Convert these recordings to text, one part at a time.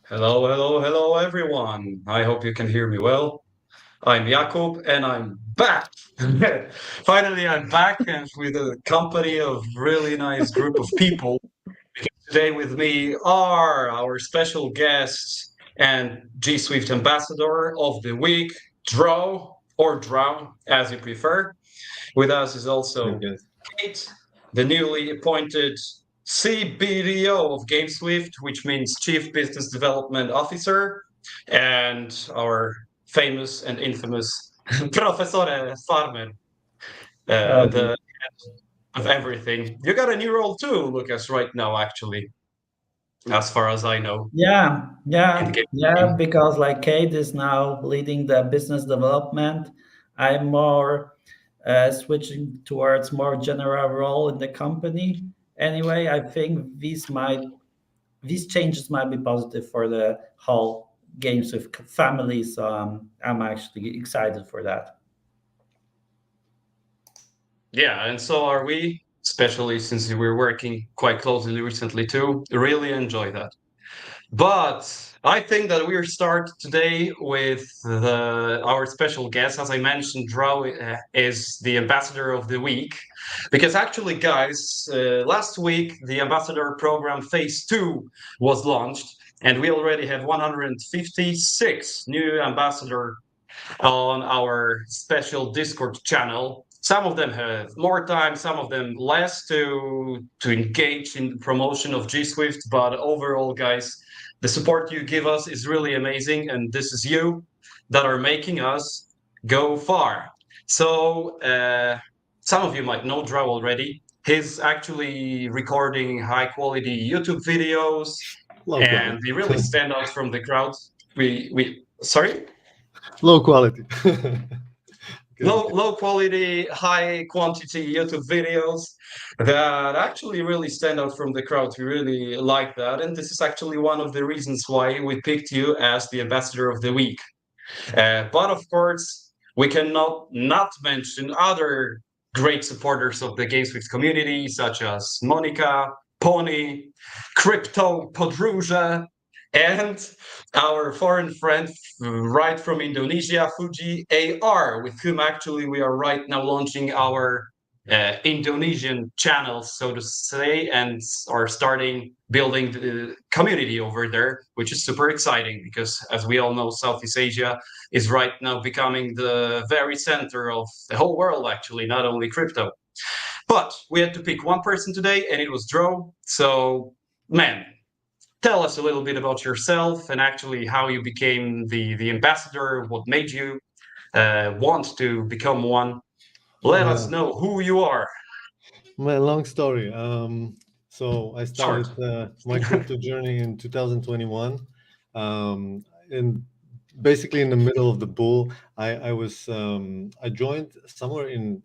Hello, hello, hello, everyone. I hope you can hear me well. I'm Jakub and I'm back. Finally, I'm back and with a company of really nice group of people. Today with me are our special guests and GSWIFT ambassador of the week, Drow, as you prefer. With us is I also guess. Kate, the newly appointed CBDO of GameSwift, which means Chief Business Development Officer, and our famous and infamous Professor Farmer, Um, the of everything. You got a new role too, Lucas, right now, actually, as far as I know, Yeah, in the yeah, yeah, game. because like Kate is now leading the business development, I'm more switching towards more general role in the company. Anyway, I think these changes might be positive for the whole games with family, so I'm actually excited for that. Yeah, and so are we, especially since we were working quite closely recently too. Really enjoy that. But I think that we'll start today with our special guest. As I mentioned, Drow is the ambassador of the week. Because actually, guys, last week the ambassador program phase two was launched, and we already have 156 new ambassador on our special Discord channel. Some of them have more time, some of them less to engage in the promotion of GSwift. But overall, guys, the support you give us is really amazing, and this is you that are making us go far. So some of you might know Drow already. He's actually recording high quality YouTube videos, Low and quality. they really stand out from the crowd. We sorry. Low quality. Low quality, high quantity YouTube videos that actually really stand out from the crowd. We really like that, and this is actually one of the reasons why we picked you as the ambassador of the week. But of course, we cannot not mention other great supporters of the GameSwift community, such as Monica, Pony, Crypto Podróże, and our foreign friend right from Indonesia, Fuji AR, with whom actually we are right now launching our Indonesian channels, so to say, and are starting building the community over there, which is super exciting because, as we all know, Southeast Asia is right now becoming the very center of the whole world, actually, not only crypto. But we had to pick one person today, and it was Dro. So, man, tell us a little bit about yourself and actually how you became the ambassador, what made you want to become one. Let us Man, know who you are. man, long story. So I Short. started my crypto journey in 2021, and basically in the middle of the bull, I joined somewhere in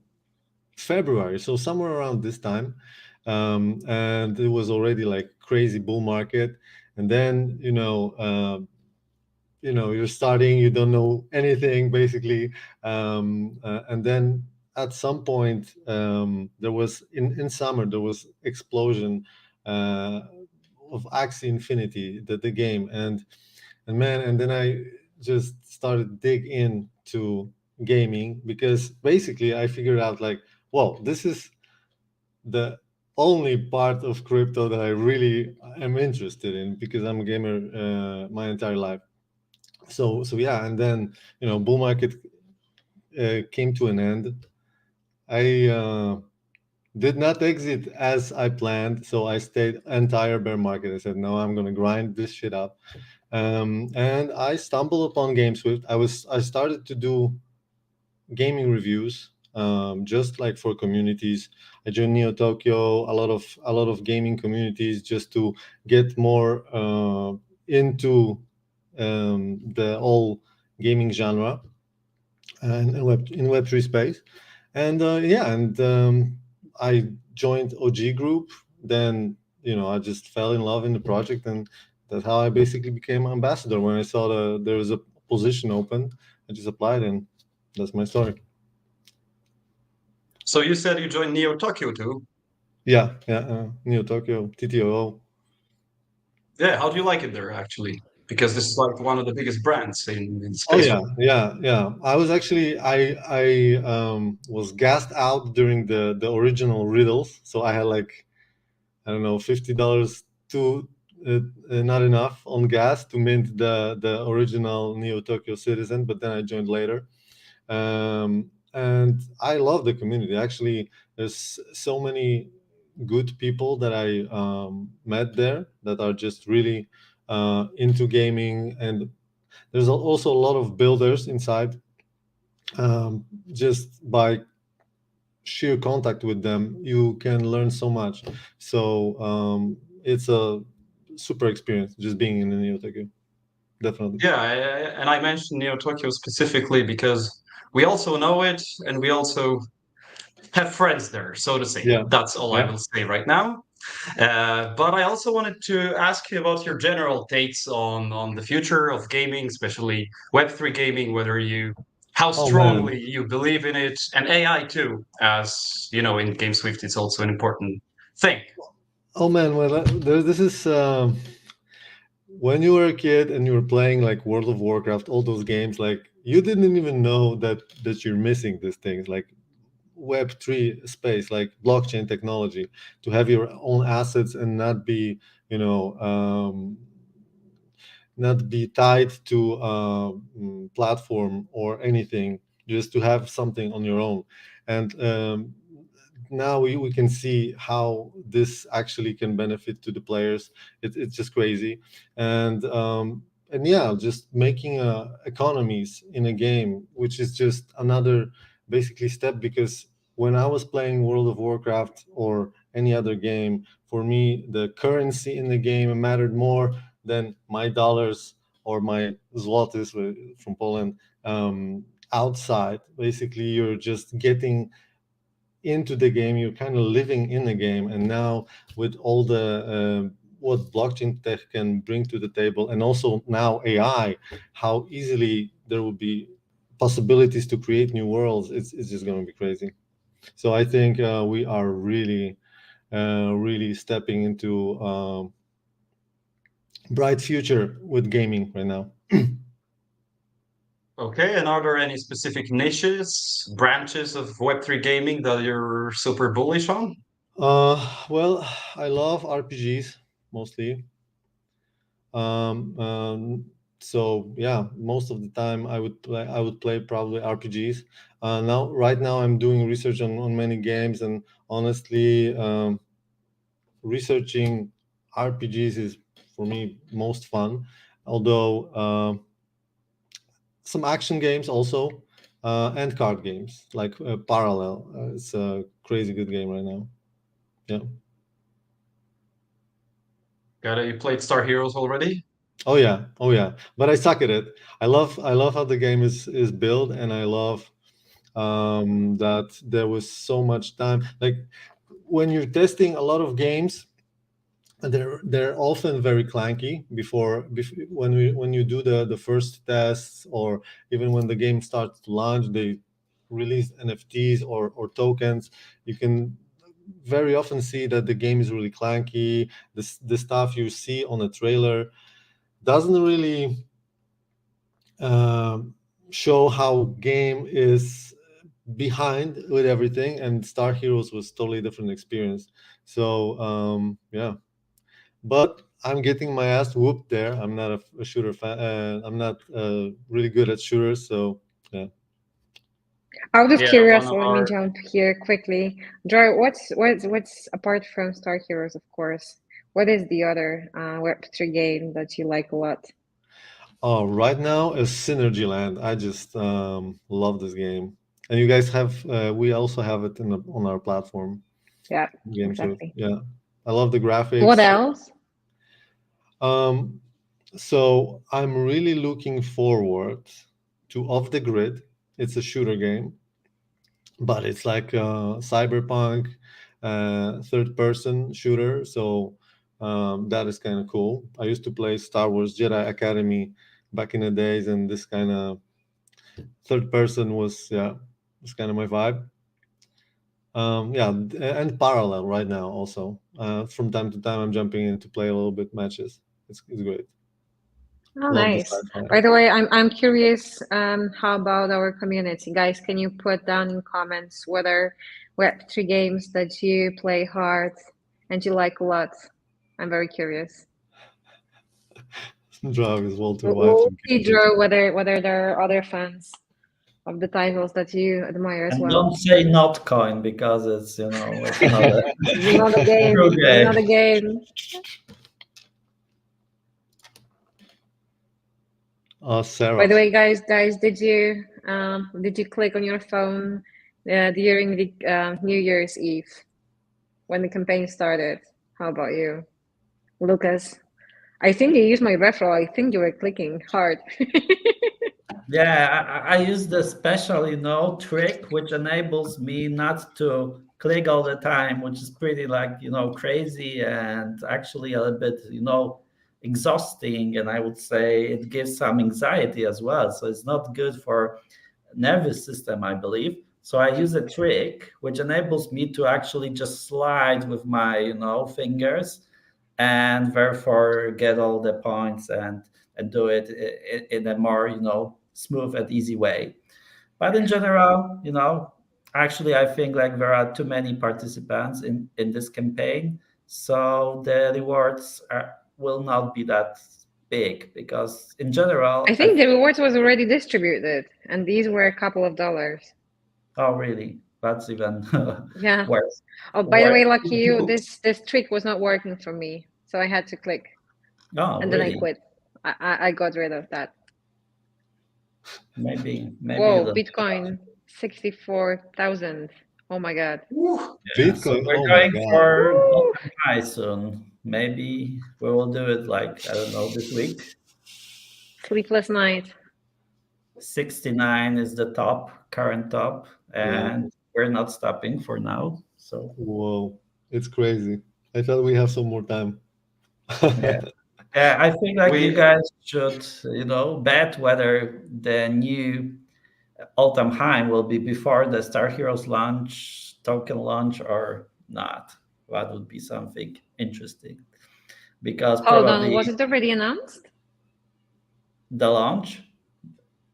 February, so somewhere around this time, and it was already like crazy bull market, and then you're starting, you don't know anything basically, and then at some point, there was in summer there was explosion uh, of Axie Infinity, the game, and man, and then I just started dig into gaming because basically I figured out like, well, this is the only part of crypto that I really am interested in because I'm a gamer my entire life. So yeah, and then bull market came to an end. I did not exit as I planned, so I stayed entire bear market. I said no, I'm gonna grind this shit up, and I stumbled upon GameSwift. I started to do gaming reviews, just like for communities. I joined Neo Tokyo, a lot of gaming communities, just to get more into the whole gaming genre and in Web3 space. And yeah, and I joined OG Group. Then I just fell in love in the project, and that's how I basically became ambassador. When I saw there was a position open, I just applied, and that's my story. So you said you joined Neo Tokyo too. Yeah, yeah, Neo Tokyo, TTOO. Yeah, how do you like it there, actually? because this is like one of the biggest brands in Oh space. yeah. I was actually I was gassed out during the original riddles, so I had like, I don't know, $50 to not enough on gas to mint the original Neo Tokyo Citizen, but then I joined later. And I love the community. Actually, there's so many good people that I met there that are just really into gaming, and there's also a lot of builders inside. Just by sheer contact with them, you can learn so much. So it's a super experience just being in the Neo Tokyo. Definitely. Yeah, and I mentioned Neo Tokyo specifically because we also know it, and we also have friends there, so to say. Yeah. That's all I will say right now. But I also wanted to ask you about your general takes on the future of gaming, especially Web3 gaming, how Oh man. strongly you believe in it, and AI too, as you know, in GameSwift, it's also an important thing. Oh man. Well, this is when you were a kid and you were playing like World of Warcraft, all those games, like you didn't even know that you're missing these things, like Web3 space, like blockchain technology, to have your own assets and not be, you know, not be tied to a platform or anything, just to have something on your own. And now we can see how this actually can benefit to the players. It's just crazy. And yeah, just making economies in a game, which is just another basically step, because when I was playing World of Warcraft or any other game, for me the currency in the game mattered more than my dollars or my zlotys from Poland. Outside, basically, you're just getting into the game, you're kind of living in the game. And now with all the what blockchain tech can bring to the table, and also now AI, how easily there will be possibilities to create new worlds, it's just going to be crazy. So I think we are really stepping into bright future with gaming right now. Okay, and are there any specific niches, branches of Web3 gaming that you're super bullish on? Well, I love RPGs mostly. Um, um, so yeah, most of the time I would play probably RPGs. Right now I'm doing research on many games, and honestly, researching RPGs is for me most fun. Although some action games also, and card games like Parallel. It's a crazy good game right now. Yeah. Got it. You played StarHeroes already? Oh yeah. But I suck at it. I love how the game is built, and I love that there was so much time. Like when you're testing a lot of games, they're often very clanky before when you do the first tests, or even when the game starts to launch, they release NFTs or tokens. You can very often see that the game is really clanky. The stuff you see on a trailer doesn't really show how game is behind with everything. And Star Heroes was totally different experience. So yeah, but I'm getting my ass whooped there. I'm not a shooter fan. I'm not really good at shooters. So yeah. Out of Yeah, one curiosity, of let me our jump here quickly. Drow, what's apart from Star Heroes, of course? What is the other Web3 game that you like a lot? Oh, right now is Synergy Land. I just love this game, and you guys have. We also have it on our platform, Yeah, GameSwift. exactly. Yeah, I love the What graphics. else? Um, so I'm really looking forward to Off the Grid. It's a shooter game, but it's like a cyberpunk third-person shooter. So that is kind of cool. I used to play Star Wars Jedi Academy back in the days, and this kind of third person was kind of my vibe. Yeah, and Parallel right now also. From time to time, I'm jumping in to play a little bit matches. It's great. Oh, love the nice. sci-fi. By the way, I'm curious. How about our community, guys? Can you put down in comments whether Web3 games that you play hard and you like a lot? I'm very curious. Drow is Walter We'll White and see, Cambridge. Drew, whether there are other fans of the titles that you admire as And well. don't say not coin because it's it's not a It's not a game. true It's game. not a game. Sarah. By the way, guys, did you click on your phone during the New Year's Eve when the campaign started? How about you, Lucas? I think you used my referral. I think you were clicking hard. Yeah, I use the special, trick which enables me not to click all the time, which is pretty crazy and actually a little bit, exhausting. And I would say it gives some anxiety as well. So it's not good for nervous system, I believe. So I use a trick which enables me to actually just slide with my, fingers and therefore get all the points and do it in a more, smooth and easy way. But in general, actually, I think like there are too many participants in this campaign, so the rewards will not be that big because in general, I think the rewards was already distributed, and these were a couple of dollars. Oh, really? That's even Yeah. worse. Oh, by the way, lucky you, this trick was not working for me, so I had to click. Oh, and really? then I quit. I got rid of that. Maybe. Whoa, Bitcoin 64,000. Oh my God. Bitcoin. So we're Oh going my God. for all-time high soon. Maybe we will do it like, I don't know, this week. Sleepless night. 69 is the current top, and we're not stopping for now. So whoa, it's crazy. I thought we have some more time. yeah, I think like you guys should, bet whether the new all-time high will be before the StarHeroes launch, token launch, or not. That would be something interesting. Because hold on, was it already announced? The launch?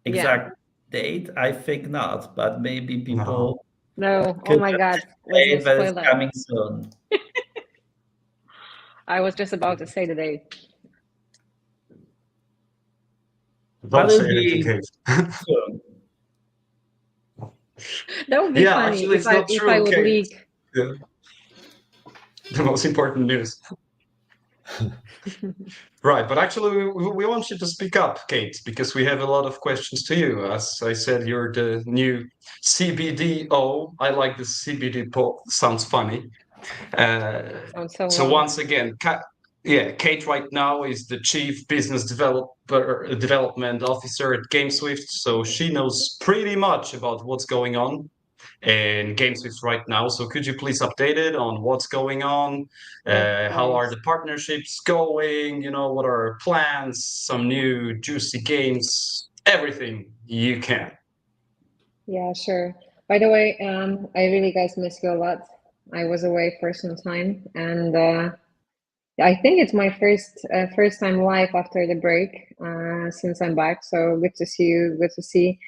Exact date? I think not, but maybe people. No. Oh my God. Let's that it's coming soon. I was just about to say the date. Don't say anything. That would be funny actually, if I would leak. Yeah. The most important news. Right, but actually we want you to speak up, Kate, because we have a lot of questions to you. As I said, you're the new CBDO. I like the CBD sounds funny. So once again, Kate right now is the Chief Business Development Officer at GameSwift, so she knows pretty much about what's going on in GameSwift right now. So could you please update it on what's going on? How are the partnerships going? What are our plans? Some new juicy games? Everything you can. Yeah, sure. By the way, I really guys miss you a lot. I was away for some time, and I think it's my first time live after the break since I'm back. So good to see you. Good to see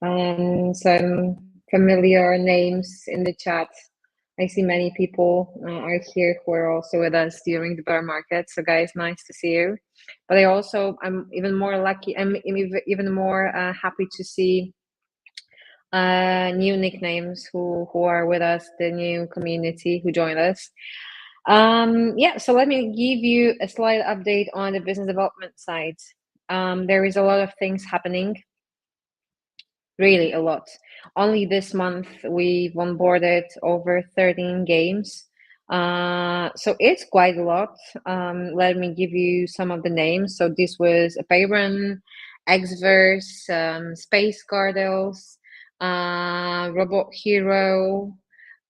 some familiar names in the chat. I see many people are here who are also with us during the bear market. So guys, nice to see you. But I'm even more lucky. I'm even more happy to see new nicknames who are with us, the new community who joined us. So let me give you a slight update on the business development side. There is a lot of things happening, really a lot. Only this month we've onboarded over 13 games. So it's quite a lot. Let me give you some of the names. So this was Payron, Xverse, Space Cardinals, Robot Hero,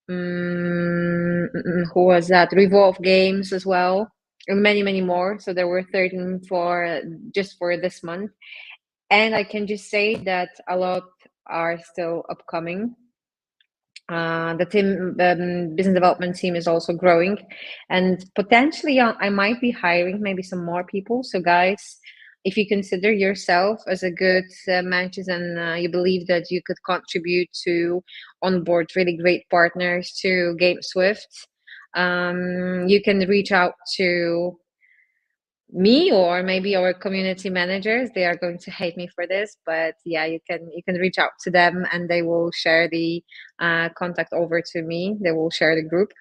who was that? Revolve Games as well, and many more. So there were 13 just for this month, and I can just say that a lot are still upcoming. The business development team is also growing, and potentially I might be hiring maybe some more people. So guys, if you consider yourself as a good matches and you believe that you could contribute to onboard really great partners to GameSwift, you can reach out to me or maybe our community managers. They are going to hate me for this, but yeah, you can reach out to them and they will share the contact over to me. They will share the group.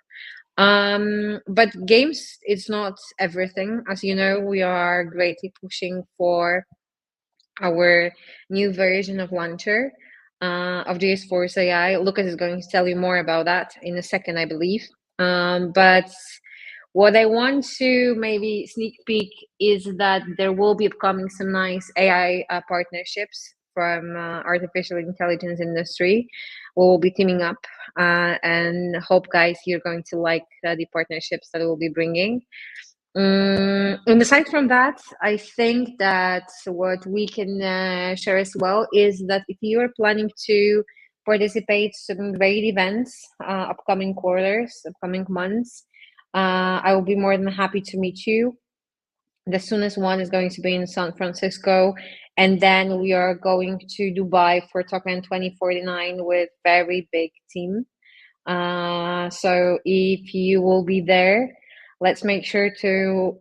But games is not everything. As you know, we are greatly pushing for our new version of launcher of GS AI. Lucas is going to tell you more about that in a second, I believe. But what I want to maybe sneak peek is that there will be upcoming some nice AI partnerships from artificial intelligence industry. We'll be teaming up and hope, guys, you're going to like the partnerships that we'll be bringing. And aside from that, I think that what we can share as well is that if you are planning to participate in some great events, upcoming quarters, upcoming months, I will be more than happy to meet you. The soonest one is going to be in San Francisco, and then we are going to Dubai for Token 2049 with very big team. So if you will be there, let's make sure to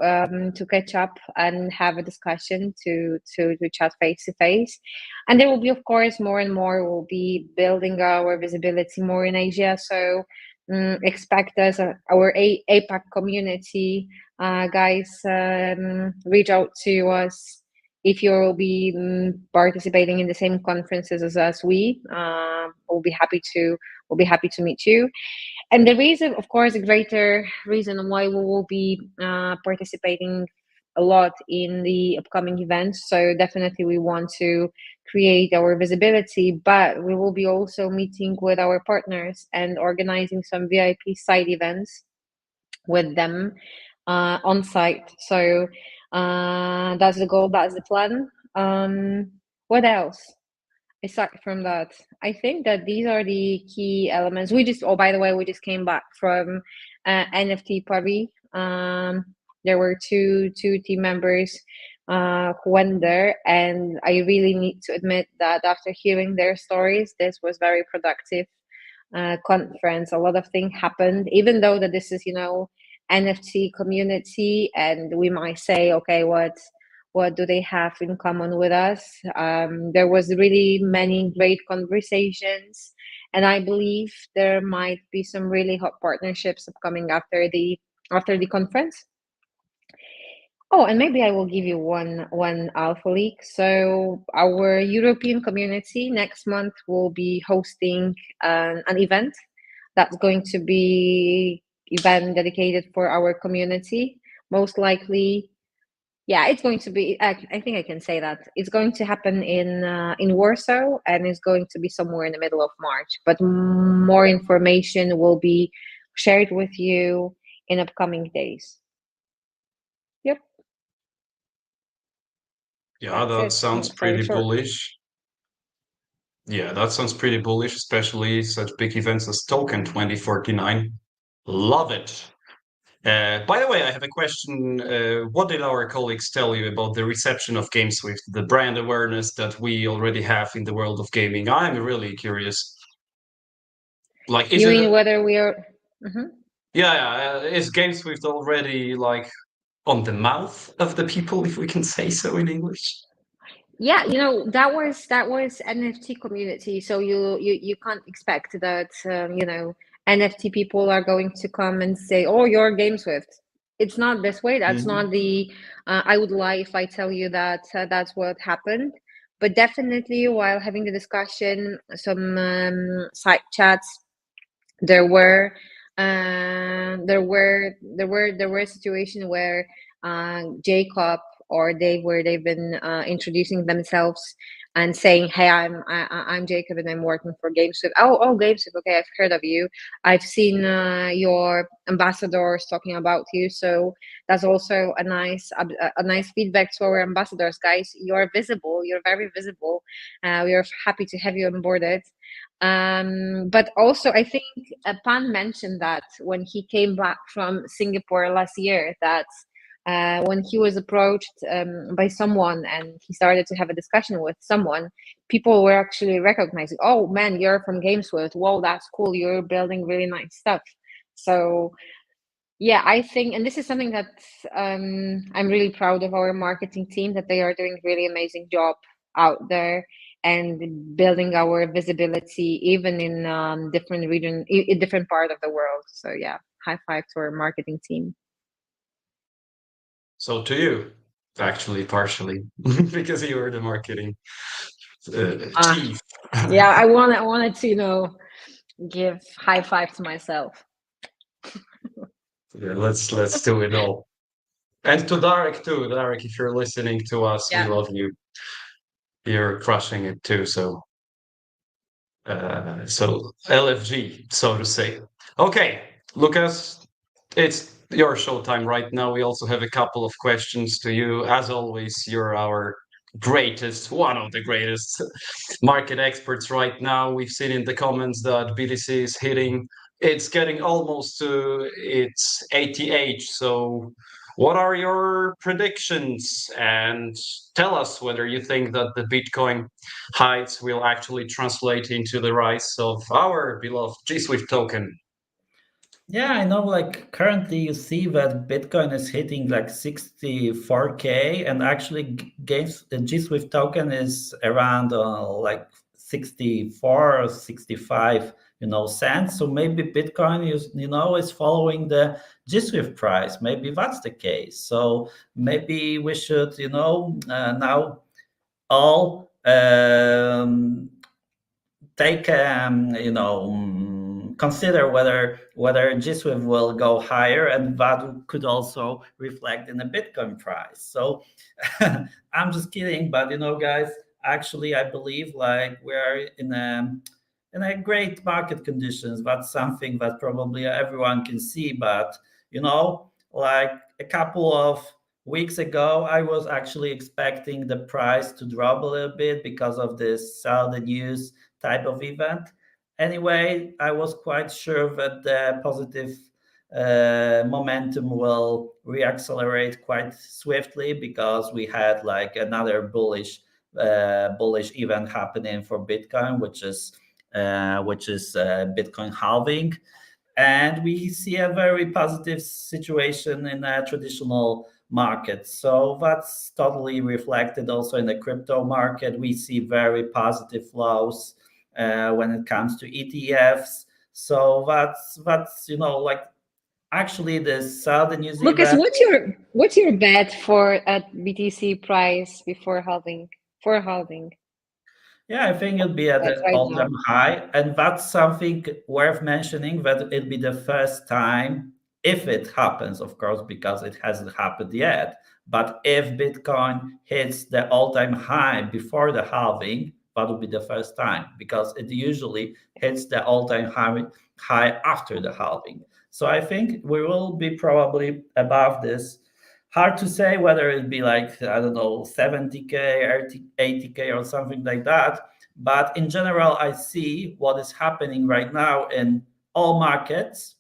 catch up and have a discussion to chat face to face. And there will be, of course, more and more. We'll be building our visibility more in Asia. So expect us, our APAC community, guys, reach out to us if you will be participating in the same conferences as we. We'll be happy to meet you. And the reason, of course, a greater reason why we will be participating a lot in the upcoming events. So definitely we want to create our visibility, but we will be also meeting with our partners and organizing some VIP side events with them on site. So that's the goal, that's the plan. What else? Aside from that, I think that these are the key elements. By the way, we just came back from NFT Paris. There were two team members who went there, and I really need to admit that after hearing their stories, this was very productive conference. A lot of things happened, even though that this is, NFT community, and we might say, okay, what do they have in common with us? There was really many great conversations, and I believe there might be some really hot partnerships upcoming after the conference. Oh, and maybe I will give you one alpha leak. So our European community next month will be hosting an event that's going to be event dedicated for our community. Most likely, yeah, it's going to be. I think I can say that it's going to happen in Warsaw, and it's going to be somewhere in the middle of March. But more information will be shared with you in upcoming days. Yep. Yeah, that sounds pretty bullish. Yeah, that sounds pretty bullish, especially such big events as Token 2049. Love it. By the way, I have a question. What did our colleagues tell you about the reception of GameSwift, the brand awareness that we already have in the world of gaming? I'm really curious. Like, you mean whether we are? Mm-hmm. Yeah, is GameSwift already like on the mouth of the people, if we can say so in English? Yeah, that was NFT community, so you can't expect that NFT people are going to come and say, oh, you're GameSwift. It's not this way. That's not the I would lie if I tell you that that's what happened. But definitely, while having the discussion, some side chats, there were a situation where Jacob or they've been introducing themselves and saying, hey, I'm Jacob and I'm working for GameSwift. Oh, GameSwift, okay, I've heard of you. I've seen your ambassadors talking about you. So that's also a nice feedback to our ambassadors, guys. You're visible. You're very visible. We are happy to have you onboarded. But also, I think Pan mentioned that when he came back from Singapore last year, that when he was approached by someone and he started to have a discussion with someone, people were actually recognizing, oh man, you're from GameSwift. Whoa, that's cool. You're building really nice stuff. So yeah, I think, and this is something that I'm really proud of our marketing team, that they are doing really amazing job out there and building our visibility even in different region, in different part of the world. So yeah, high five to our marketing team. So to you, actually, partially, because you were the marketing chief. Yeah, I wanted to, give high five to myself. Yeah, let's do it all. And to Darek too. Darek, if you're listening to us, Yeah. we love you. You're crushing it too. So LFG, so to say. Okay, Lucas, it's your showtime right now. We also have a couple of questions to you. As always, you're our greatest, one of the greatest market experts right now. We've seen in the comments that BTC is hitting, it's getting almost to its ATH. So what are your predictions? And tell us whether you think that the Bitcoin heights will actually translate into the rise of our beloved GSWIFT token. Yeah, I know, like currently you see that Bitcoin is hitting like 64K, and actually the GSWIFT token is around like 64 or 65 cents. So maybe Bitcoin is following the GSWIFT price. Maybe that's the case. So maybe we should now all take consider whether GSWIFT will go higher, and that could also reflect in the Bitcoin price. So I'm just kidding, but guys, actually I believe like we're in a great market conditions. That's something that probably everyone can see, but like a couple of weeks ago, I was actually expecting the price to drop a little bit because of this sell the news type of event. Anyway, I was quite sure that the positive momentum will reaccelerate quite swiftly, because we had like another bullish event happening for Bitcoin, which is Bitcoin halving. And we see a very positive situation in a traditional market. So that's totally reflected also in the crypto market. We see very positive flows when it comes to ETFs. So that's like actually the Southern New Zealand. Lucas, what's your bet for at BTC price before halving? For halving. Yeah, I think it'll be at an right all-time high, and that's something worth mentioning, that it'll be the first time, if it happens, of course, because it hasn't happened yet. But if Bitcoin hits the all-time high before the halving, that will be the first time, because it usually hits the all-time high after the halving. So I think we will be probably above this. Hard to say whether it'd be like, I don't know, 70K or 80K or something like that. But in general, I see what is happening right now in all markets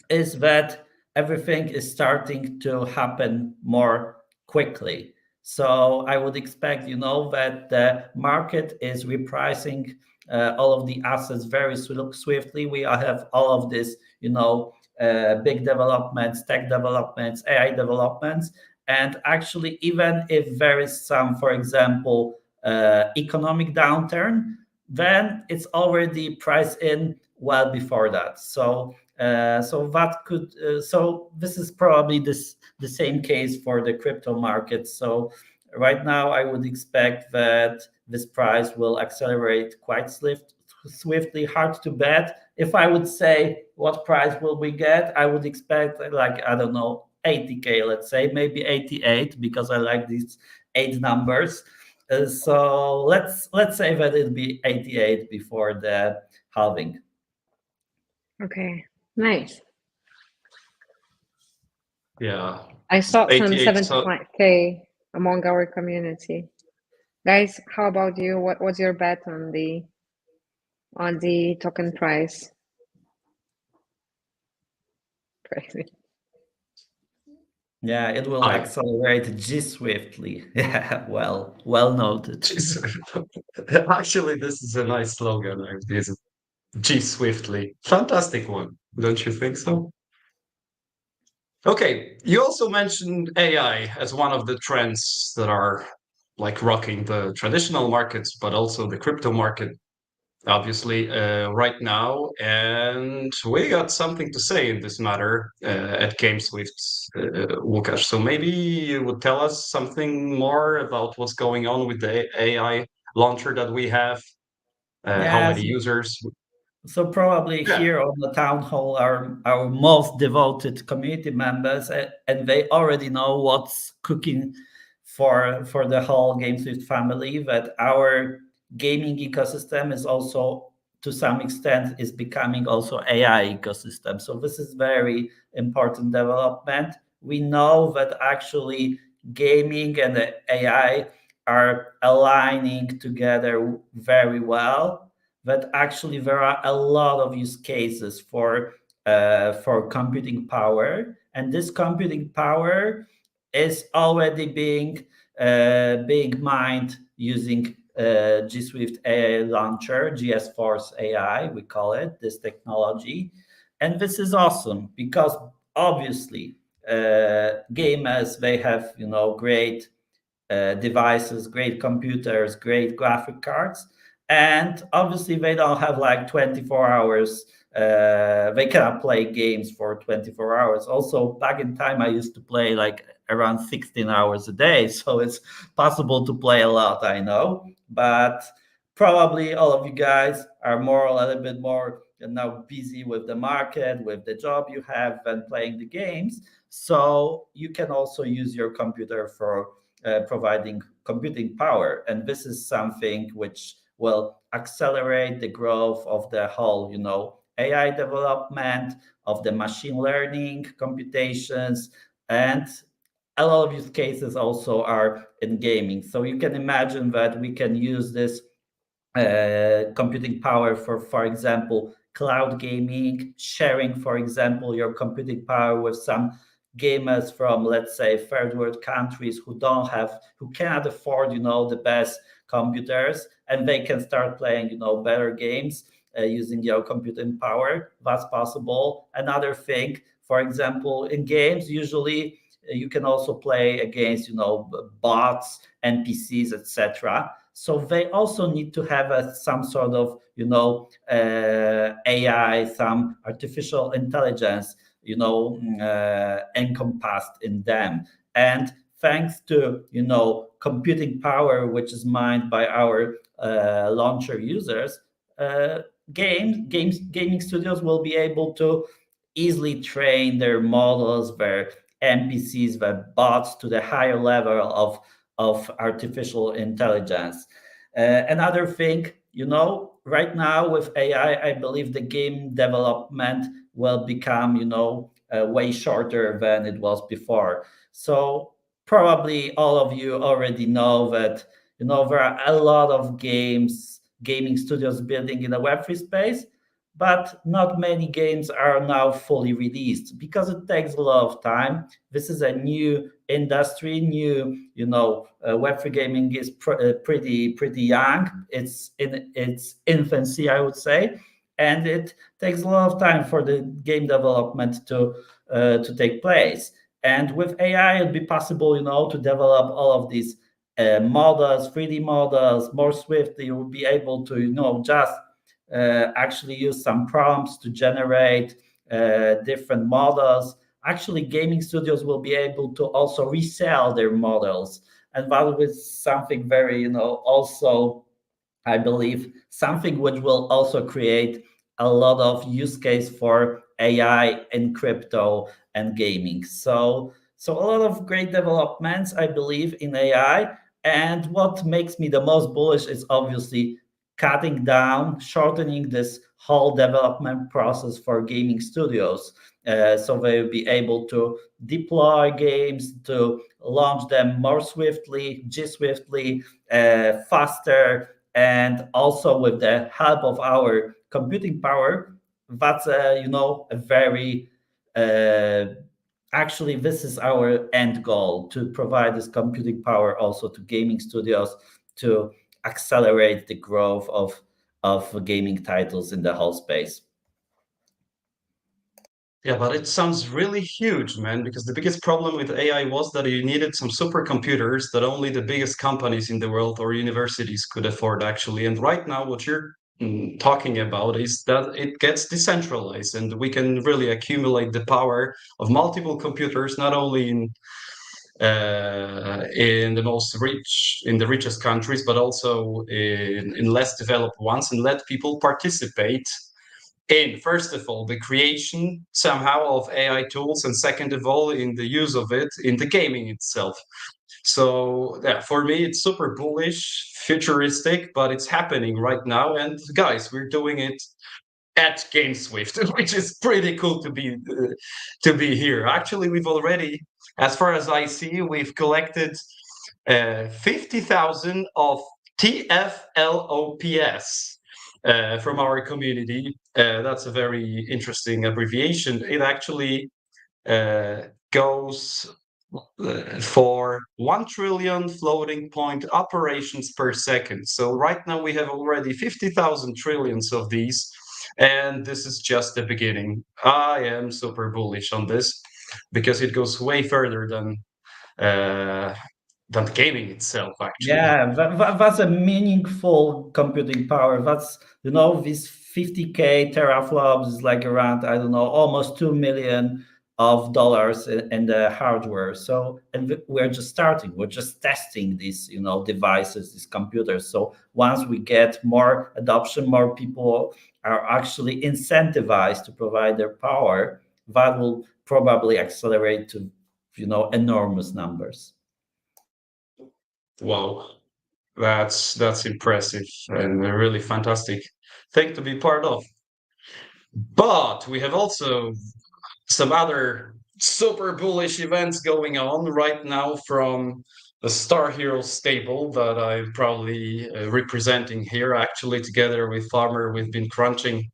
is that everything is starting to happen more quickly. So I would expect, that the market is repricing all of the assets very swiftly. We have all of this, big developments, tech developments, AI developments. And actually, even if there is some, for example, economic downturn, then it's already priced in well before that. So this is probably the same case for the crypto market. So right now, I would expect that this price will accelerate quite swiftly. Hard to bet. If I would say what price will we get, I would expect like, I don't know, 80K, let's say, maybe 88, because I like these 8 numbers. So let's say that it'll be 88 before the halving. Okay, nice. Yeah. I saw some 88, 75K among our community. Guys, how about you? What was your bet on the token price? Crazy. Yeah, it will accelerate GSwiftly. Yeah, well noted. Actually, this is a nice slogan. G Swiftly. Fantastic one. Don't you think so? Okay. You also mentioned AI as one of the trends that are like rocking the traditional markets, but also the crypto market, obviously, right now. And we got something to say in this matter at GameSwift, Łukasz. So maybe you would tell us something more about what's going on with the AI launcher that we have, how Yeah, many users. so probably Yeah. here on the town hall are our most devoted community members, and they already know what's cooking for the whole GameSwift family. That our gaming ecosystem is also, to some extent, is becoming also AI ecosystem. So this is very important development. We know that actually gaming and the AI are aligning together very well, that actually there are a lot of use cases for computing power, and this computing power is already being mined using GSWIFT AI launcher, GS Force AI, we call it this technology, and this is awesome because obviously gamers, they have great devices, great computers, great graphic cards, and obviously they don't have like 24 hours. They cannot play games for 24 hours. Also, back in time, I used to play like around 16 hours a day, so it's possible to play a lot, I know, but probably all of you guys are a little bit more now busy with the market, with the job you have, and playing the games. So you can also use your computer for providing computing power. And this is something which will accelerate the growth of the whole, AI development, of the machine learning computations, and a lot of use cases also are in gaming. So you can imagine that we can use this computing power for example, cloud gaming, sharing, for example, your computing power with some gamers from, let's say, third world countries who cannot afford, the best computers, and they can start playing, better games using your computing power. That's possible. Another thing, for example, in games, usually you can also play against, bots, NPCs, etc. So they also need to have some sort of, AI, some artificial intelligence, encompassed in them. And thanks to, computing power, which is mined by our launcher users, gaming studios will be able to easily train their models, their NPCs, their bots to the higher level of artificial intelligence. Another thing, right now with AI, I believe the game development will become, way shorter than it was before. So probably all of you already know that, there are a lot of gaming studios building in the Web3 space, but not many games are now fully released because it takes a lot of time. This is a new industry, Web3 gaming is pretty young. It's in its infancy, I would say, and it takes a lot of time for the game development to take place. And with AI, it'll be possible, to develop all of these models, 3D models more swiftly. You will be able to, just actually use some prompts to generate different models. Actually, gaming studios will be able to also resell their models, and that was something very, also, I believe, something which will also create a lot of use case for AI in crypto and gaming. So a lot of great developments, I believe, in AI. And what makes me the most bullish is obviously cutting down, shortening this whole development process for gaming studios. So they'll be able to deploy games, to launch them more swiftly, G-swiftly, faster, and also with the help of our computing power. That's a very actually this is our end goal, to provide this computing power also to gaming studios to accelerate the growth of gaming titles in the whole space. Yeah, but it sounds really huge, man, because the biggest problem with AI was that you needed some supercomputers that only the biggest companies in the world or universities could afford, actually. And right now, what you're talking about is that it gets decentralized and we can really accumulate the power of multiple computers, not only in the most rich, in the richest countries, but also in less developed ones, and let people participate in, first of all, the creation somehow of AI tools, and second of all, in the use of it in the gaming itself. So yeah, for me, it's super bullish, futuristic, but it's happening right now. And guys, we're doing it at GameSwift, which is pretty cool to be here. Actually, we've already, as far as I see, we've collected 50,000 of TFLOPS from our community. That's a very interesting abbreviation. It actually goes for 1 trillion floating point operations per second. So right now we have already 50,000 trillions of these, and this is just the beginning. I am super bullish on this because it goes way further than gaming itself, actually. Yeah, that's a meaningful computing power. That's, this 50K teraflops is like around, I don't know, almost $2 million of dollars in the hardware. So, and we're just starting, we're just testing these, devices, these computers. So once we get more adoption, more people are actually incentivized to provide their power, that will probably accelerate to, enormous numbers. Wow, that's impressive and a really fantastic thing to be part of. But we have also some other super bullish events going on right now from the StarHeroes stable that I'm probably representing here. Actually, together with Farmer, we've been crunching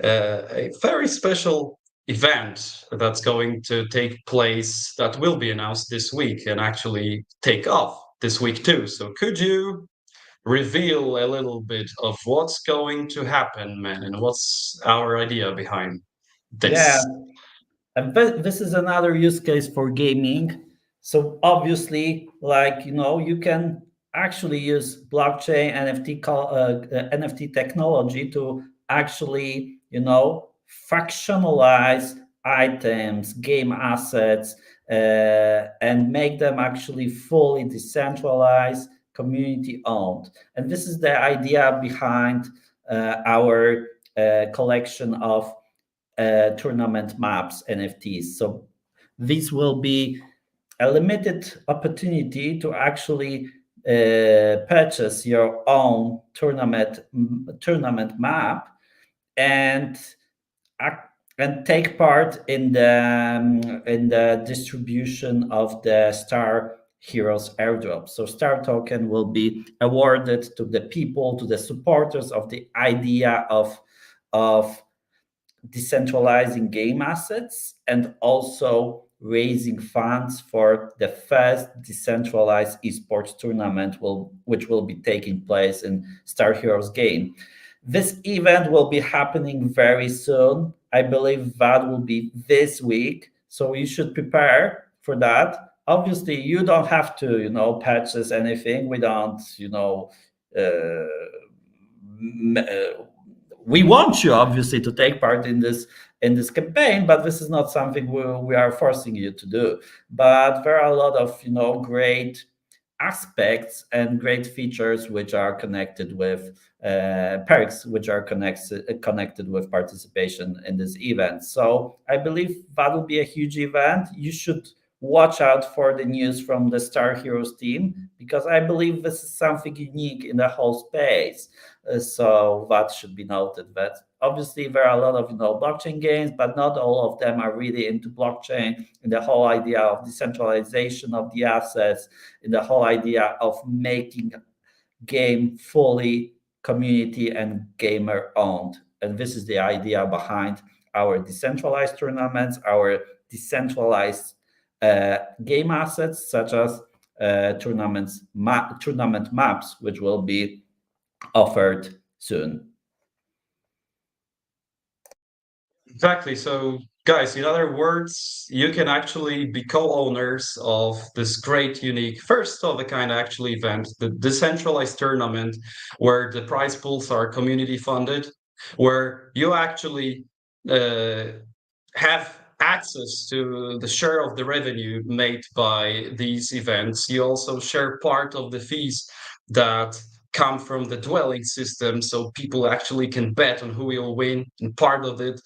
a very special event that's going to take place, that will be announced this week and actually take off this week too. So could you reveal a little bit of what's going to happen, man, and what's our idea behind Yeah, this? and this is another use case for gaming. So obviously, like, you can actually use blockchain NFT technology to actually, fractionalize items, game assets, and make them actually fully decentralized, community owned. And this is the idea behind our collection of tournament maps, NFTs. So this will be a limited opportunity to actually purchase your own tournament map and and take part in the distribution of the Star Heroes airdrop. So Star token will be awarded to the people, to the supporters of the idea of decentralizing game assets and also raising funds for the first decentralized esports tournament which will be taking place in StarHeroes game. This event will be happening very soon. I believe that will be this week. So you should prepare for that. Obviously, you don't have to, purchase anything. We don't, we want you obviously to take part in this campaign, but this is not something we are forcing you to do. But there are a lot of great aspects and great features which are connected with perks which are connected with participation in this event. So I believe that will be a huge event. You should watch out for the news from the StarHeroes team, because I believe this is something unique in the whole space. So that should be noted. That obviously there are a lot of blockchain games, but not all of them are really into blockchain and the whole idea of decentralization of the assets, and the whole idea of making game fully community and gamer owned. And this is the idea behind our decentralized tournaments, our decentralized game assets, such as tournament maps, which will be offered soon. Exactly. So, guys, in other words, you can actually be co-owners of this great, unique, first of a kind actually event, the decentralized tournament, where the prize pools are community funded, where you actually have access to the share of the revenue made by these events. You also share part of the fees that come from the dwelling system, so people actually can bet on who will win, and part of it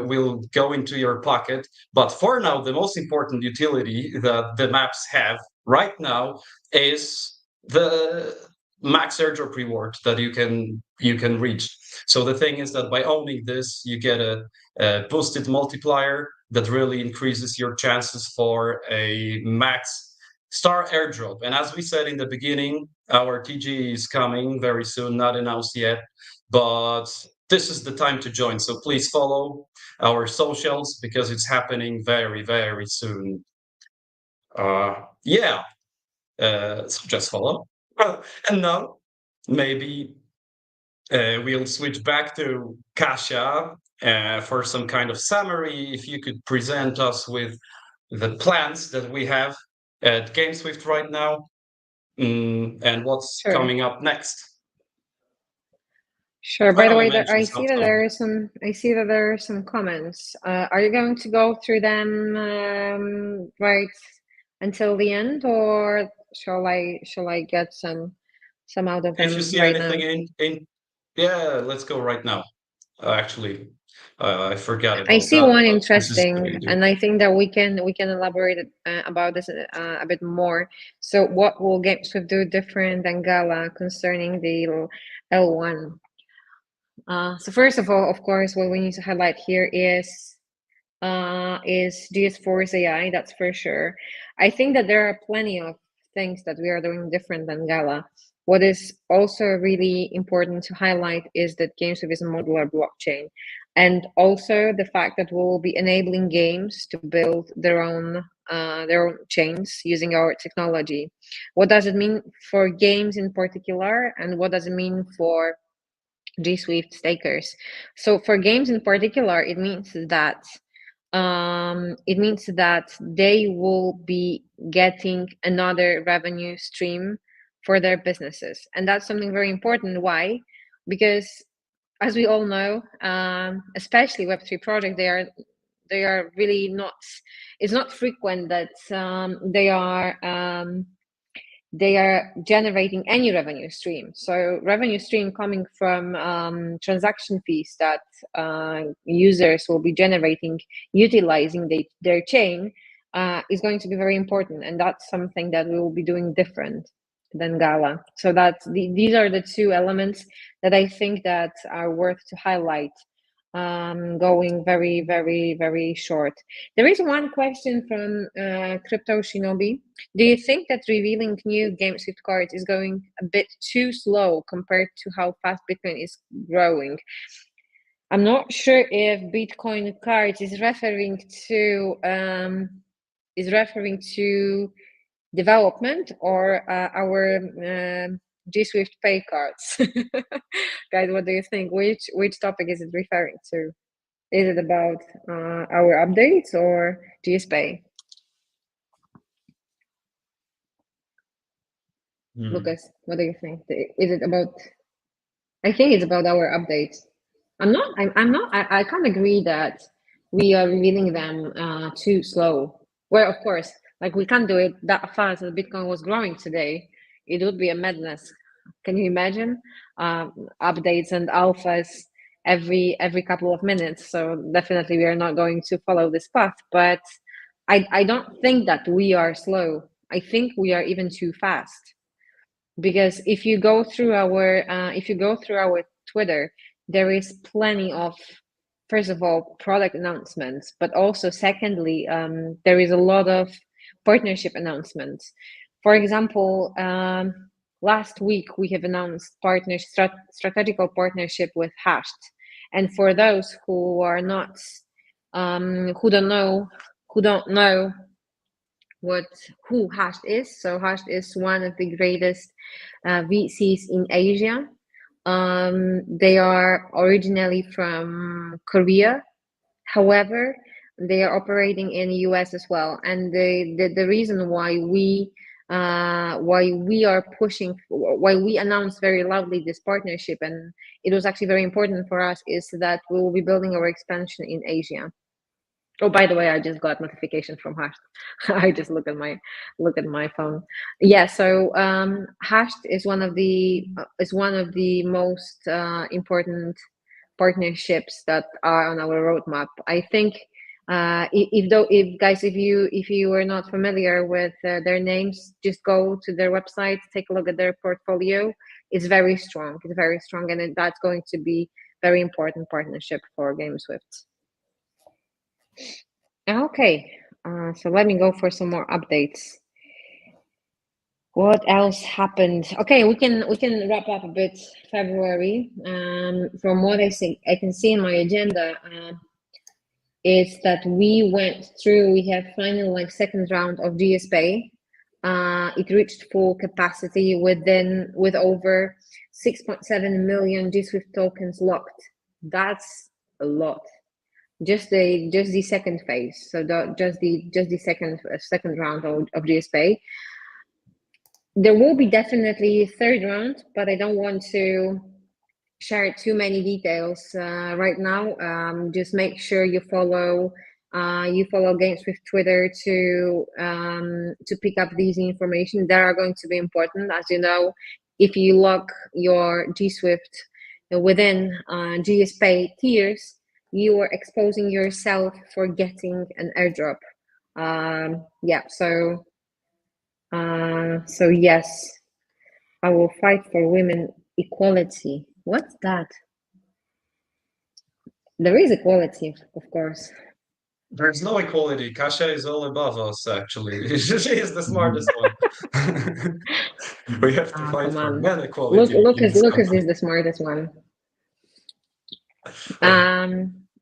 will go into your pocket. But for now, the most important utility that the maps have right now is the max airdrop reward that you can reach. So the thing is that by owning this, you get a boosted multiplier that really increases your chances for a max star airdrop. And as we said in the beginning, our TG is coming very soon, not announced yet, but this is the time to join. So please follow our socials because it's happening very, very soon. Yeah, so just follow. And now maybe we'll switch back to Kasia for some kind of summary. If you could present us with the plans that we have at GameSwift right now, and what's Sure. coming up next. Sure. By the way, I some see that there are some comments. Are you going to go through them right until the end, or shall I get some out of them If you see right anything now? yeah, let's go right now. Actually, I forgot about I see that, one but this is what we interesting, do. and I think that we can elaborate about this a bit more. So, what will GameSwift do different than Gala concerning the L1? So first of all, of course, what we need to highlight here is GS AI. That's for sure. I think that there are plenty of things that we are doing different than Gala. What is also really important to highlight is that GameSwift is a modular blockchain, and also the fact that we'll be enabling games to build their own chains using our technology. What does it mean for games in particular, and what does it mean for GSWIFT stakers? So for games in particular, it means that they will be getting another revenue stream for their businesses, and that's something very important. Why? Because as we all know, especially Web3 projects, they are really not. It's not frequent that they are generating any revenue stream. So revenue stream coming from transaction fees that users will be generating utilizing their chain is going to be very important. And that's something that we will be doing different than Gala. So these are the two elements that I think that are worth to highlight. Going very, very, very short. There is one question from Crypto Shinobi. Do you think that revealing new GameSwift cards is going a bit too slow compared to how fast Bitcoin is growing? I'm not sure if Bitcoin cards is referring to development or our GSWIFT pay cards. Guys, what do you think? Which topic is it referring to? Is it about our updates or GSPay? Lucas, what do you think? Is it about? I think it's about our updates. I'm not. I can't agree that we are revealing them too slow. Well, of course, like we can't do it that fast as Bitcoin was growing today. It would be a madness. Can you imagine updates and alphas every couple of minutes? So definitely we are not going to follow this path. But I don't think that we are slow. I think we are even too fast. Because if you go through our Twitter, there is plenty of, first of all, product announcements, but also secondly, there is a lot of partnership announcements. For example, last week we have announced strategical partnership with Hashed, and for those who are not, who don't know who don't know who Hashed is, so Hashed is one of the greatest VCs in Asia. They are originally from Korea. However, they are operating in the US as well. And the reason why we are pushing, why we announced very loudly this partnership, and it was actually very important for us, is that we will be building our expansion in Asia. Oh, by the way, I just got notification from Hashed. I just look at my phone. Yeah, so Hashed is one of the most important partnerships that are on our roadmap. I think if you are not familiar with their names, just go to their website, take a look at their portfolio. It's very strong. It's very strong, and that's going to be very important partnership for GameSwift. Okay, so let me go for some more updates. What else happened? Okay, we can wrap up a bit February. From what I can see in my agenda, is that we have final second round of GSPay. It reached full capacity with over 6.7 million GSWIFT tokens locked. That's a lot. Just the second phase, so just the second round of GSPay. There will be definitely a third round, but I don't want to share too many details right now. Just make sure you follow GameSwift Twitter to pick up these information that are going to be important. As you know, if you lock your GSWIFT within GSPay tiers, you are exposing yourself for getting an airdrop. Yeah, so yes, I will fight for women equality. What's that? There is equality, of course. There's no equality. Kasia is all above us, actually. She is the smartest one. We have to fight for men equality. Lucas is the smartest one.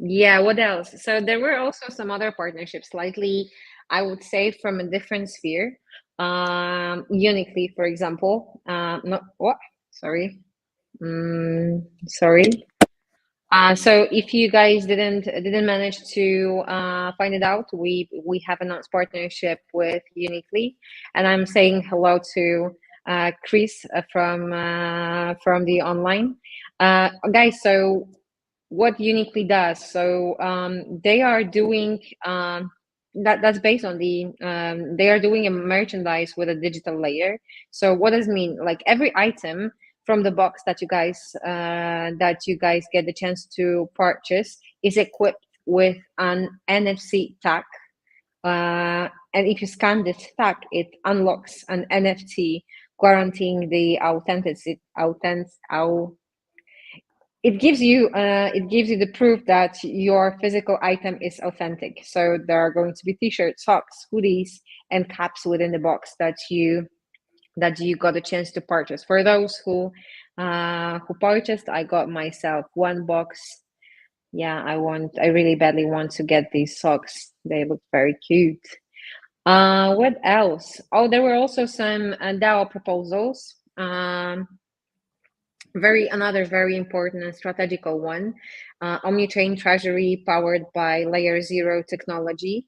Yeah, what else? So there were also some other partnerships, slightly, I would say, from a different sphere. Uniquely, for example. Sorry. So if you guys didn't manage to find it out, we have announced partnership with Uniquely, and I'm saying hello to Chris from the online guys. So what Uniquely does, so they are doing that's based on they are doing a merchandise with a digital layer. So what does it mean? Like every item from the box that you guys get the chance to purchase is equipped with an NFC tag, and if you scan this tag, it unlocks an NFT guaranteeing the authenticity. It gives you the proof that your physical item is authentic. So there are going to be t-shirts, socks, hoodies, and caps within the box that you got a chance to purchase. For those who purchased, I got myself one box. Yeah, I really badly want to get these socks. They look very cute. What else? Oh, there were also some DAO proposals. Another very important and strategical one, Omnichain Treasury powered by Layer 0 technology.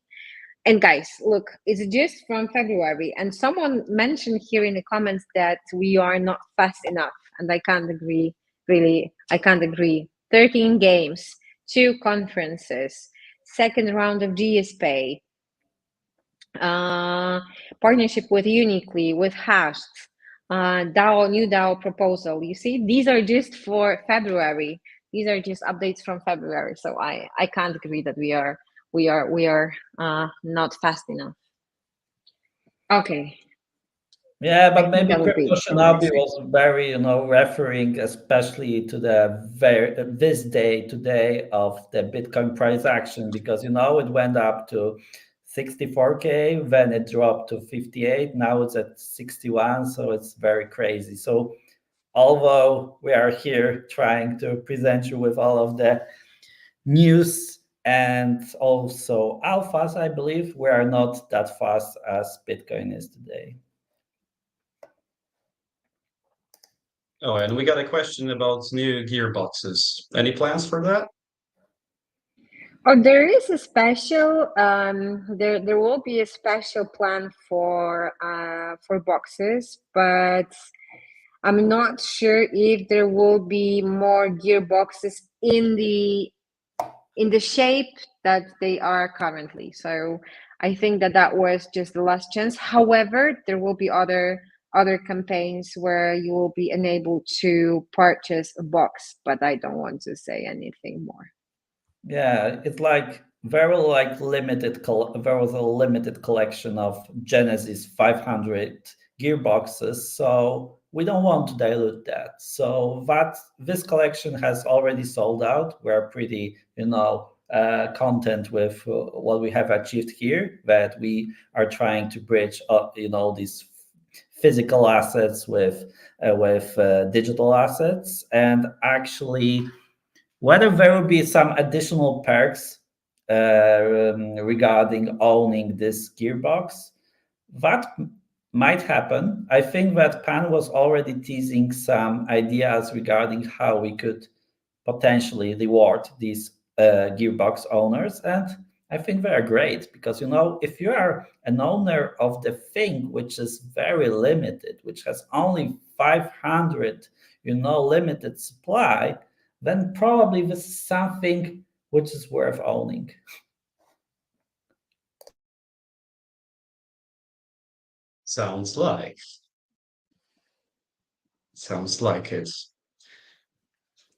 And guys, look, it's just from February, and someone mentioned here in the comments that we are not fast enough, and I can't agree. Really, I can't agree. 13 games, 2 conferences, second round of GSPay, partnership with Uniquely, with Hashed, new DAO proposal. You see, these are just for February. These are just updates from February. So I can't agree that we are not fast enough. Okay. Yeah, but maybe Crypto Shinobi was very, referring especially to this day today of the Bitcoin price action, because it went up to 64K, then it dropped to 58, now it's at 61, so it's very crazy. So although we are here trying to present you with all of the news and also alphas, I believe, we are not that fast as Bitcoin is today. Oh, and we got a question about new gearboxes. Any plans for that? Oh, there is a special. There will be a special plan for boxes, but I'm not sure if there will be more gearboxes in the shape that they are currently. So I think that was just the last chance. However, there will be other campaigns where you will be enabled to purchase a box, but I don't want to say anything more. Yeah, it's like very like limited. There was a limited collection of Genesis 500 gearboxes, so we don't want to dilute that. So that this collection has already sold out. We're pretty, content with what we have achieved here. That we are trying to bridge up, these physical assets with digital assets, and actually whether there will be some additional perks regarding owning this gearbox, that might happen. I think that Pan was already teasing some ideas regarding how we could potentially reward these gearbox owners. And I think they are great because, if you are an owner of the thing which is very limited, which has only 500, limited supply, then probably this is something which is worth owning. Sounds like it.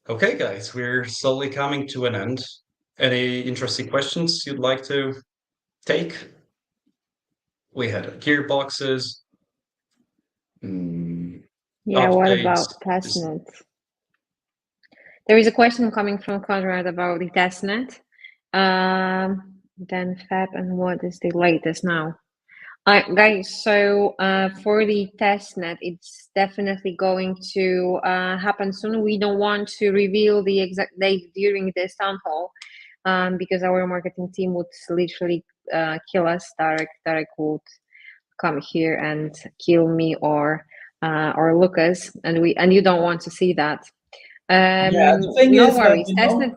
Okay, guys, we're slowly coming to an end. Any interesting questions you'd like to take? We had gearboxes. Yeah, what Updates. about testnet? There is a question coming from Conrad about the testnet. Then Fab, and what is the latest now? Guys, so for the testnet, it's definitely going to happen soon. We don't want to reveal the exact date during this town hall because our marketing team would literally kill us. Tarek would come here and kill me or Lucas, and you don't want to see that. Yeah, the thing no is worries. that,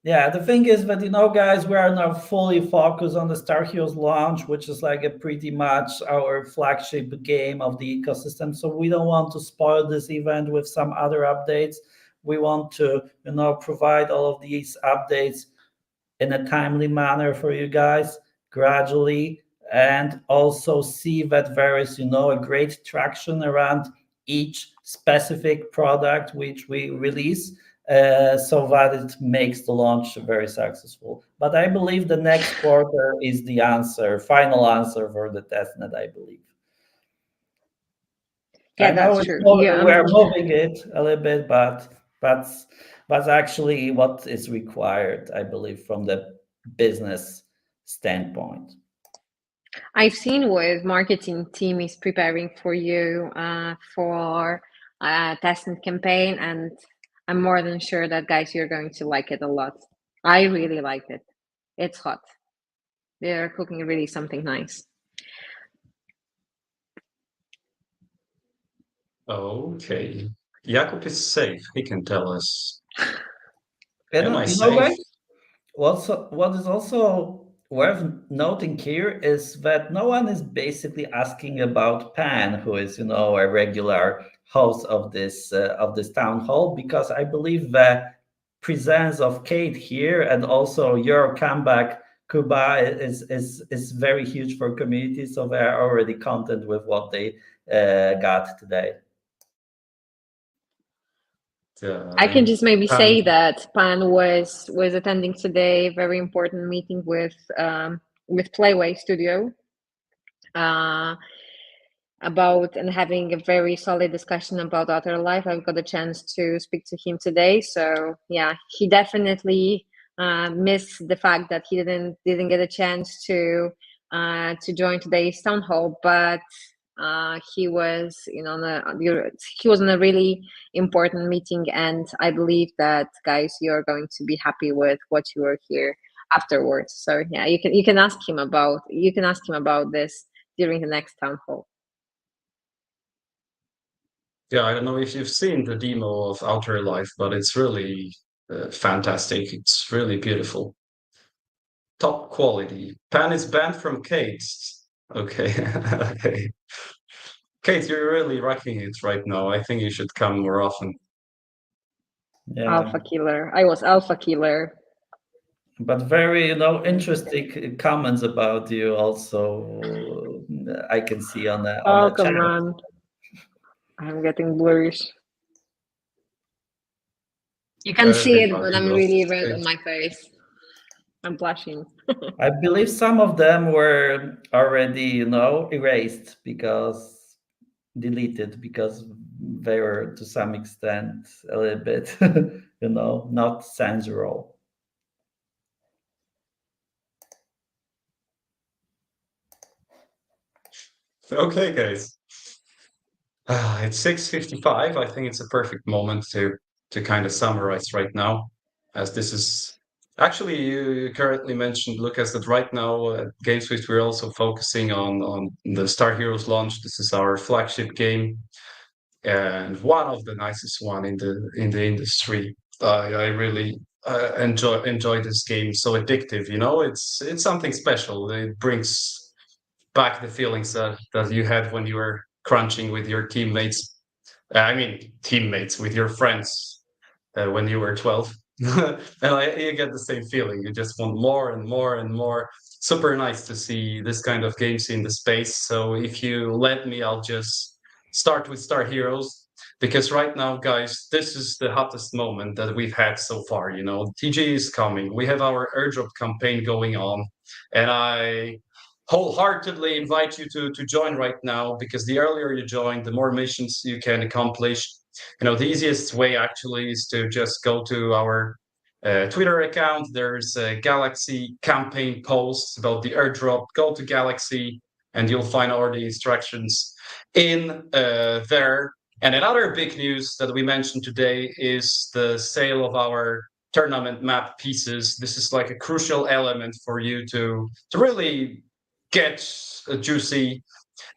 yeah, the thing is that, guys, we are now fully focused on the StarHeroes launch, which is like a pretty much our flagship game of the ecosystem. So we don't want to spoil this event with some other updates. We want to, provide all of these updates in a timely manner for you guys gradually, and also see that there is, a great traction around each specific product which we release. So that it makes the launch very successful. But I believe the next quarter is the final answer for the testnet, I believe. Yeah, that's true. We're moving it a little bit, but that's actually what is required, I believe, from the business standpoint. I've seen what marketing team is preparing for you for a testnet campaign, and I'm more than sure that, guys, you're going to like it a lot. I really liked it. It's hot. They're cooking really something nice. Okay. Jakub is safe. He can tell us. Am I safe? What is also worth noting here is that no one is basically asking about Pan, who is, a regular host of this town hall, because I believe the presence of Kate here and also your comeback, Kuba, is very huge for community. So they're already content with what they got today. I can just maybe say that Pan was attending today a very important meeting with Playway Studio about and having a very solid discussion about Other Life. I've got a chance to speak to him today, so yeah, he definitely missed the fact that he didn't get a chance to join today's town hall, but he was he was in a really important meeting, and I believe that, guys, you're going to be happy with what you are here afterwards. So yeah, you can ask him about this during the next town hall. Yeah, I don't know if you've seen the demo of Outer Life, but it's really fantastic. It's really beautiful. Top quality. Pan is banned from Kate. Okay. Okay. Kate, you're really rocking it right now. I think you should come more often. Yeah. Alpha killer. I was alpha killer. But very, interesting comments about you also I can see on the Come chat. on. I'm getting blurry. You can see it, but I'm really red on my face. I'm blushing. I believe some of them were already, erased because deleted because they were to some extent a little bit, not censoral. Okay, guys. It's 6:55. I think it's a perfect moment to kind of summarize right now, as this is actually you currently mentioned, Lucas, that right now at GameSwift we're also focusing on the StarHeroes launch. This is our flagship game and one of the nicest one in the industry. I really enjoy this game. So addictive, it's something special. It brings back the feelings that you had when you were crunching with your teammates. I mean, teammates with your friends when you were 12. And you get the same feeling. You just want more and more and more. Super nice to see this kind of games in the space. So if you let me, I'll just start with StarHeroes. Because right now, guys, this is the hottest moment that we've had so far. TG is coming. We have our airdrop campaign going on. And I wholeheartedly invite you to join right now, because the earlier you join, the more missions you can accomplish. The easiest way actually is to just go to our Twitter account. There's a Galaxy campaign post about the airdrop. Go to Galaxy and you'll find all the instructions in there. And another big news that we mentioned today is the sale of our tournament map pieces. This is like a crucial element for you to really get a juicy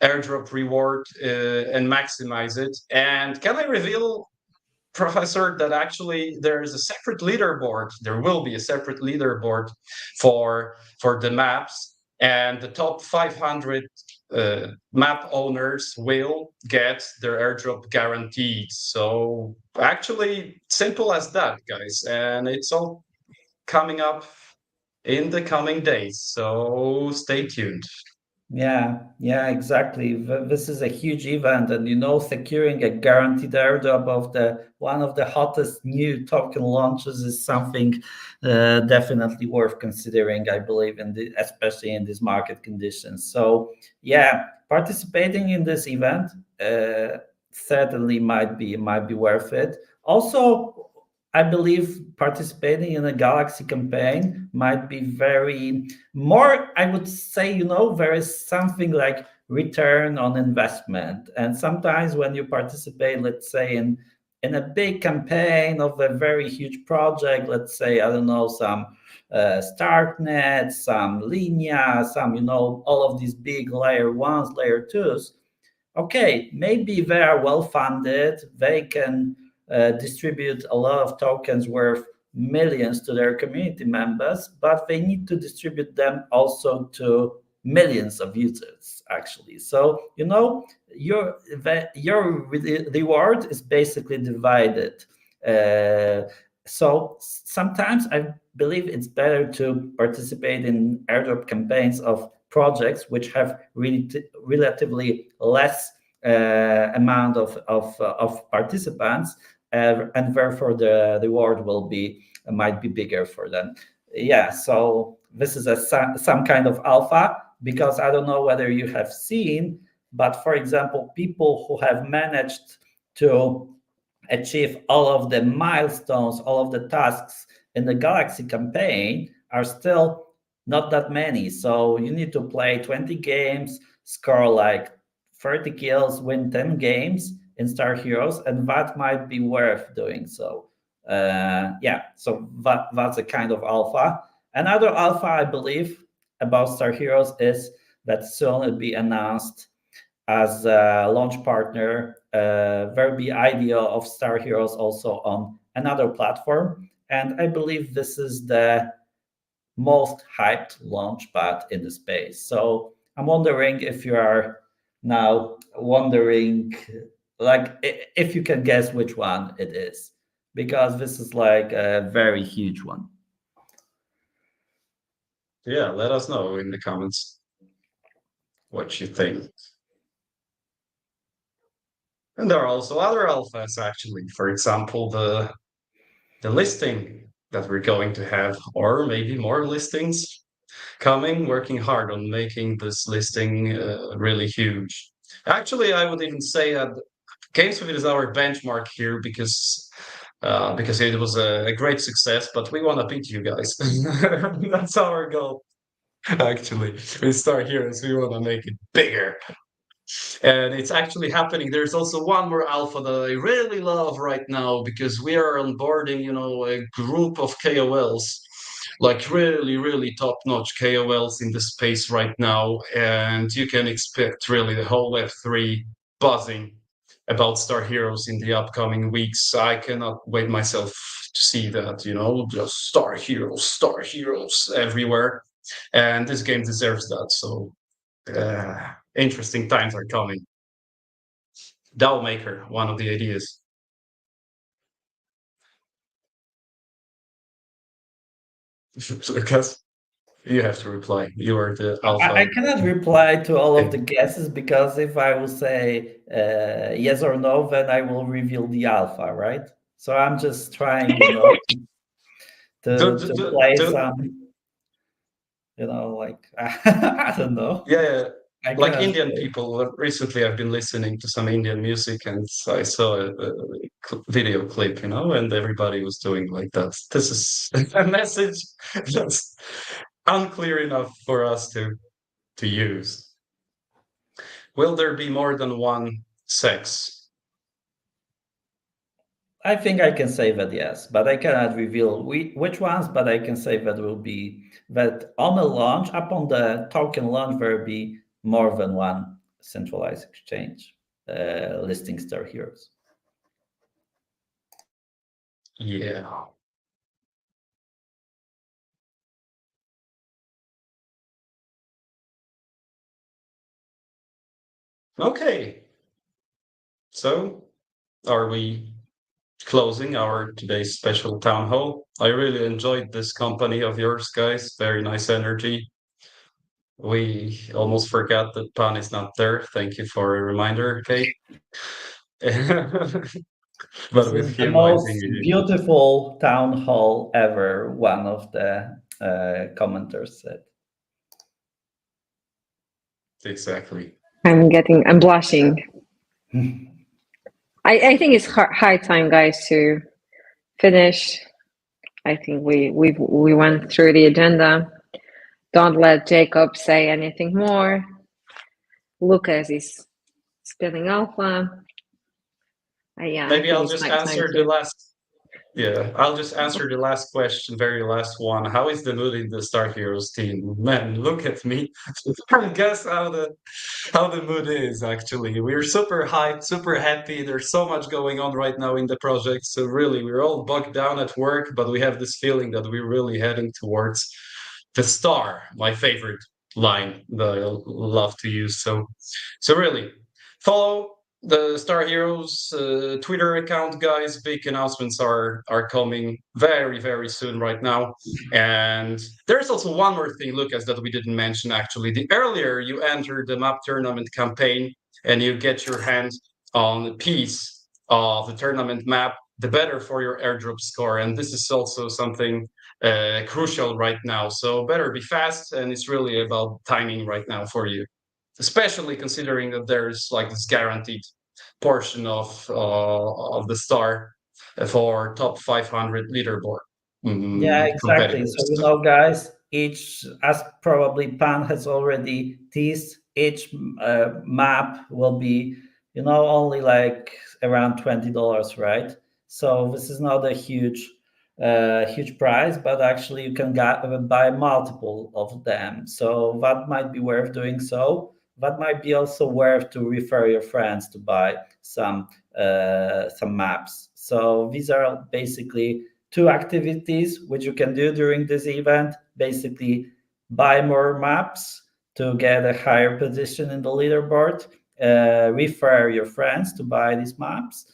airdrop reward and maximize it. And can I reveal, Professor, that actually there is a separate leaderboard? There will be a separate leaderboard for the maps, and the top 500 map owners will get their airdrop guaranteed. So actually, simple as that, guys, and it's all coming up in the coming days. So stay tuned. Yeah, exactly. This is a huge event, and securing a guaranteed airdrop of one of the hottest new token launches is something definitely worth considering, I believe, especially in these market conditions. So yeah, participating in this event certainly might be worth it. Also, I believe participating in a Galaxy campaign might be very more, I would say, there is something like return on investment. And sometimes when you participate, let's say in a big campaign of a very huge project, let's say, I don't know, some StarkNet, some Linea, some, all of these big layer ones, layer twos. Okay, maybe they are well funded. They can distribute a lot of tokens worth millions to their community members, but they need to distribute them also to millions of users, actually. So, your reward is basically divided. So sometimes I believe it's better to participate in airdrop campaigns of projects which have relatively less amount of participants, and therefore the reward might be bigger for them. Yeah, so this is some kind of alpha, because I don't know whether you have seen, but for example, people who have managed to achieve all of the milestones, all of the tasks in the Galaxy campaign are still not that many. So you need to play 20 games, score like 30 kills, win 10 games in StarHeroes, and that might be worth doing. So yeah, so that's a kind of alpha. Another alpha, I believe, about StarHeroes is that soon it'll be announced as a launch partner. There will be idea of StarHeroes also on another platform. And I believe this is the most hyped launchpad in the space. So I'm wondering if you are now wondering, like, if you can guess which one it is, because this is like a very huge one. Yeah, let us know in the comments what you think. And there are also other alphas, actually. For example, the listing that we're going to have, or maybe more listings coming, working hard on making this listing really huge. Actually, I would even say that GameSwift is our benchmark here because it was a great success, but we want to beat you guys. That's our goal. Actually, we StarHeroes, we want to make it bigger. And it's actually happening. There's also one more alpha that I really love right now because we are onboarding, a group of KOLs, like really, really top-notch KOLs in the space right now. And you can expect really the whole Web3 buzzing about StarHeroes in the upcoming weeks. I cannot wait myself to see that, just StarHeroes everywhere. And this game deserves that. So interesting times are coming. DAO maker, one of the ideas. Because you have to reply. You are the alpha. I cannot reply to all of the guesses because if I will say yes or no, then I will reveal the alpha, right? So I'm just trying, to play some, like I don't know. Yeah, like Indian people. Recently, I've been listening to some Indian music, and I saw a video clip, and everybody was doing like that. This is a message that's unclear enough for us to use. Will there be more than one sex? I think I can say that yes, but I cannot reveal which ones, but I can say that will be that on the launch, upon the token launch, there will be more than one centralized exchange listing StarHeroes. Yeah. Okay. So, are we closing our today's special town hall? I really enjoyed this company of yours, guys. Very nice energy. We almost forgot that Pan is not there. Thank you for a reminder, Kate. But This with is the him, I most think beautiful town hall ever, one of the commenters said. Exactly. I'm blushing. I think it's high time, guys, to finish. I think we went through the agenda. Don't let Jacob say anything more. Lucas is spilling alpha. Yeah, Maybe I'll just answer the last. Yeah, I'll just answer the last question, very last one. How is the mood in the StarHeroes team? Man, look at me. Guess how the mood is actually. We're super hyped, super happy. There's so much going on right now in the project. So really, we're all bogged down at work, but we have this feeling that we're really heading towards the star, my favorite line that I love to use. So really, follow the StarHeroes Twitter account, guys. Big announcements are coming very, very soon right now. And there's also one more thing, Lucas, that we didn't mention actually. The earlier you enter the map tournament campaign and you get your hands on a piece of the tournament map, the better for your airdrop score. And this is also something crucial right now. So better be fast, and it's really about timing right now for you, especially considering that there's like this guaranteed portion of the star for top 500 leaderboard. Yeah, exactly. So, guys, as probably Pan has already teased, each map will be, only like around $20, right? So this is not a huge a huge price, but actually you can buy multiple of them. So that might be worth doing so. That might be also worth to refer your friends to buy some maps. So these are basically two activities which you can do during this event. Basically, buy more maps to get a higher position in the leaderboard, refer your friends to buy these maps,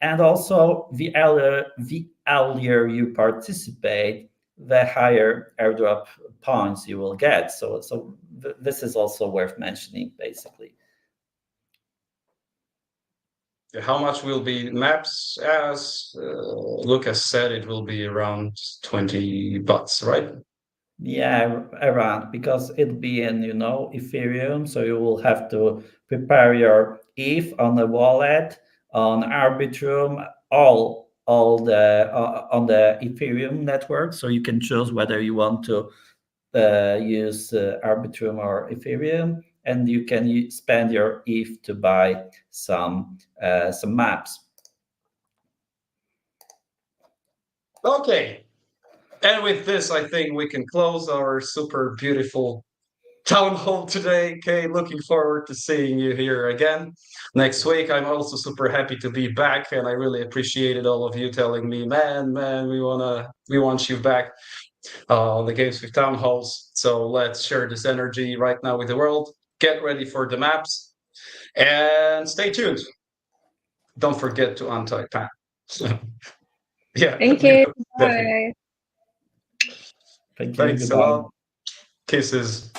and also the earlier you participate, the higher airdrop points you will get. So this is also worth mentioning, basically. How much will be maps? As Lucas said, it will be around 20 bucks, right? Yeah, around, because it'll be in Ethereum, so you will have to prepare your ETH on the wallet, on Arbitrum, all the on the Ethereum network. So you can choose whether you want to use Arbitrum or Ethereum, and you can spend your ETH to buy some maps. Okay. And with this, I think we can close our super beautiful town hall today. Okay, looking forward to seeing you here again next week. I'm also super happy to be back, and I really appreciated all of you telling me, man, we want you back on the GameSwift Town Halls. So let's share this energy right now with the world. Get ready for the maps, and stay tuned. Don't forget to untie Pan. Yeah. Thank you. Definitely. Bye. Thank you. Thanks a lot. Kisses.